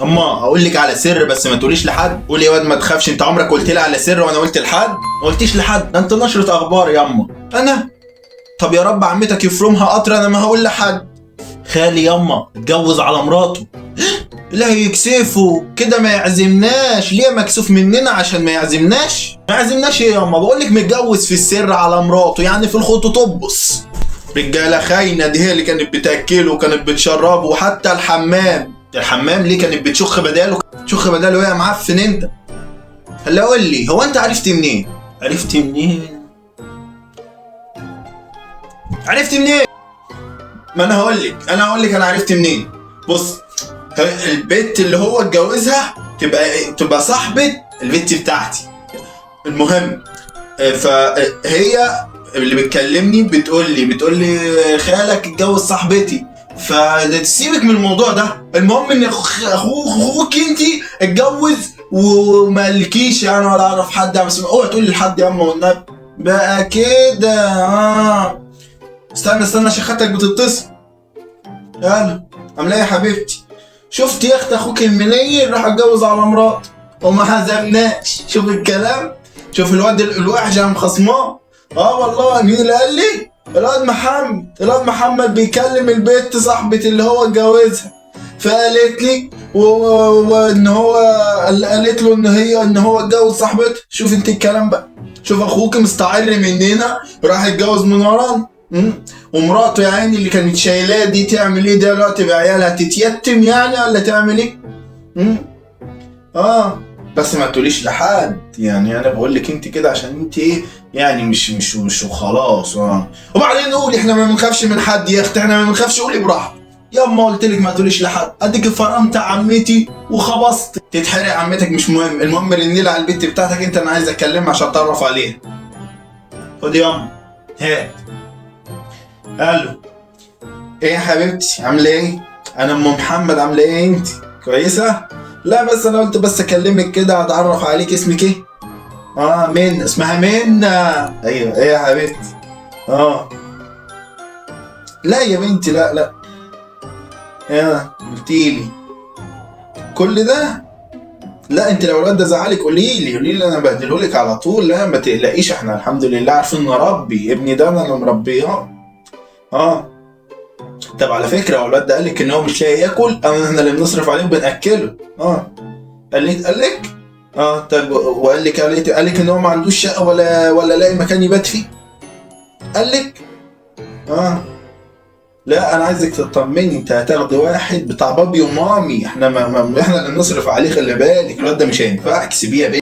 اما اقول لك على سر بس ما تقوليش لحد. قولي يا واد ما تخافش، انت عمرك قلت لي على سر وانا قلت لحد؟ ما قلتيش لحد، ده انت نشرة اخبار يا اما. انا؟ طب يا رب عمتك يفرمها قطر، انا ما هقول لحد. خالي ياما اتجوز على مراته. لا يكسفه كده ما يعزمناش ليه؟ مكسوف مننا عشان ما يعزمناش؟ ما يعزمناش ايه ياما؟ بقول لك متجوز في السر على مراته، يعني في الخطوط تبص. رجاله خاينه دي هي اللي كانت بتاكله وكانت بتشربه، وحتى الحمام ليه كانت بتشخ بداله؟ شخ بداله ايه يا معفن انت؟ هلا قول لي، هو انت عرفت منين؟ عرفت منين؟ ما انا هقول لك انا عرفت منين. بص، البت اللي هو اتجوزها تبقى صاحبة البت بتاعتي. المهم فهي اللي بتكلمني بتقول لي خالك اتجوز صاحبتي، فتسيبك من الموضوع ده. المهم ان اخوك انت اتجوز ومالكيش يعني ولا اعرف حد، بس اوعى تقول لحد يا اما والنبي بقى كده. استنى عشان خالتك بتتصل. يلا عامله ايه يا حبيبتي؟ شفت يا اخت اخوك المنيل راح اتجوز على مراته وما هزمناش. شوف الكلام، شوف الواد الوحش انا مخصماه. والله مين اللي قال لي؟ الواد محمد بيكلم البت صاحبة اللي هو اتجوزها، فقالت لي وان هو قالت له ان هو اتجوز صاحبته. شوف انت الكلام بقى، شوف اخوك مستعر مننا راح يتجوز من ورانا. ومراته يا عيني اللي كانت شايلاه دي تعمل ايه دلوقتي بعيالها؟ تتيتم يعني ولا تعمل ايه؟ بس ما تقوليش لحد، يعني انا بقول لك انت كده عشان انت ايه يعني مش وخلاص. وبعدين قولي احنا ما بنخافش من حد يا اختي، احنا ما بنخافش. قولي براحتك. ياما قلت لك ما تقوليش لحد، اديك فرمت عمتي وخبصت. تتحرق عمتك مش مهم، المهم رنيلي على البت بتاعتك انت، انا عايز اكلمها عشان اتعرف عليها. خد ياما هات. الو، ايه يا حبيبتي عامله ايه؟ انا ام محمد، عامله ايه انت؟ كويسه؟ لا بس انا قلت بس اكلمك كده اتعرف عليك. اسمك ايه؟ منى. اسمها منى. ايوه ايه يا حبيبتي؟ لا يا بنتي لا يا قلتيلي كل ده. لا انت لو الواد ده زعلك قوليلي انا بهدلهولك على طول. لا ما تقلقيش، احنا الحمد لله عارفين نربي ابني ده، انا اللي مربياه. طب على فكره، هو الواد ده قالك ان هو مش لاقي ياكل، احنا اللي بنصرف عليه وبناكله. قالك طب قالك ان هو ما عندوش شقه ولا لاقي مكان يبات فيه؟ قالك لا انا عايزك تطمني، انت هتاخدي واحد بتاع بابي ومامي، احنا احنا اللي بنصرف عليه. خلي بالك الواد ده مش هينفعك، سيبيه يا بيه.